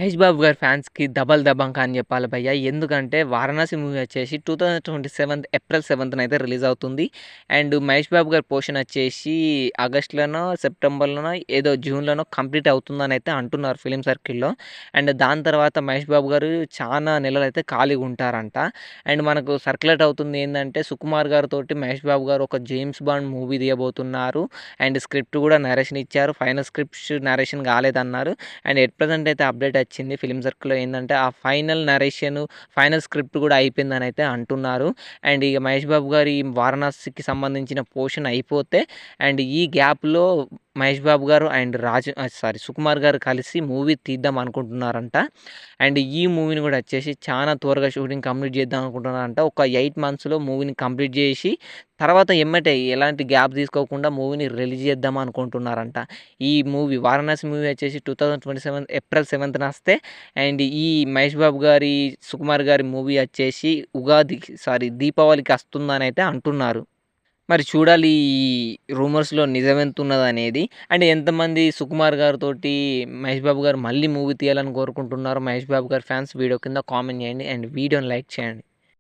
మహేష్ బాబు గారి ఫ్యాన్స్‌కి డబల్ దబంకా అని జెప్పాలి భయ్యా. ఎందుకంటే 'వారణాసి' మూవీ వచ్చేసి 2027 ఏప్రిల్ 7థ్ అయితే రిలీజ్ అవుతుంది. అండ్ మహేష్ బాబు గారి పోర్షన్ వచ్చేసి ఆగస్ట్‌లోనో, సెప్టెంబర్‌లోనో ఏదో జూన్‌లోనో కంప్లీట్ అవుతుందనైతే అంటున్నారు ఫిల్మ్ సర్కిల్‌లో. అండ్ దాని తర్వాత మహేష్ బాబు గారు చానా నెలలైతే ఖాళీగా ఉంటారంట. అండ్ మనకు సర్క్యులేట్ అవుతుంది ఏందంటే సుకుమార్ గారితోటి మహేష్ బాబు గారు ఒక 'జేమ్స్ బాండ్' మూవీ తీయబోతున్నారు. అండ్ స్క్రిప్ట్ గూడా నరేషన్ ఇచ్చారు. ఫైనల్ స్క్రిప్ట్స్ నరేషన్ కాలేదన్నారు. అండ్ ఎట్ ప్రెజెంట్ అయితే అప్డేట్ వచ్చింది ఫిల్మ్ సర్కిల్‌లో ఏందంటే, ఆ ఫైనల్ నరేషన్, ఫైనల్ స్క్రిప్ట్ కూడా అయిపోయిందనైతే అంటున్నారు. అండ్ ఇగ మహేష్ బాబు గారి 'వారణాసికి' సంబంధించిన పోర్షన్ అయిపోతే, అండ్ ఈ గ్యాప్‌లో మహేష్ బాబు గారు అండ్ సుకుమార్ గారు కలిసి మూవీ తీద్దాం అనుకుంటున్నారంట. అండ్ ఈ మూవీని కూడా వచ్చేసి చానా త్వరగా షూటింగ్ కంప్లీట్ చేద్దాం అనుకుంటున్నారంట. ఒక 8 మంత్స్‌లో మూవీని కంప్లీట్ చేసి, తర్వాత ఎమ్మటే ఎలాంటి గ్యాప్ తీసుకోకుండా మూవీని రిలీజ్ చేద్దాం అనుకుంటున్నారంట. ఈ మూవీ 'వారణాసి' మూవీ వచ్చేసి 2027 ఏప్రిల్ 7థ్ వస్తే, అండ్ ఈ మహేష్ బాబు గారి, సుకుమార్ గారి మూవీ వచ్చేసి దీపావళికి వస్తుందనైతే అంటున్నారు. మరి చూడాలి ఈ రూమర్స్‌లో నిజమెంతున్నదనేది. అండ్ ఎంతమంది సుకుమార్ గారితోటి మహేష్ బాబు గారు మళ్ళీ మూవీ తీయాలని కోరుకుంటున్నారో మహేష్ బాబు గారి ఫ్యాన్స్ వీడియో కింద కామెంట్ చేయండి. అండ్ వీడియోని లైక్ చేయండి.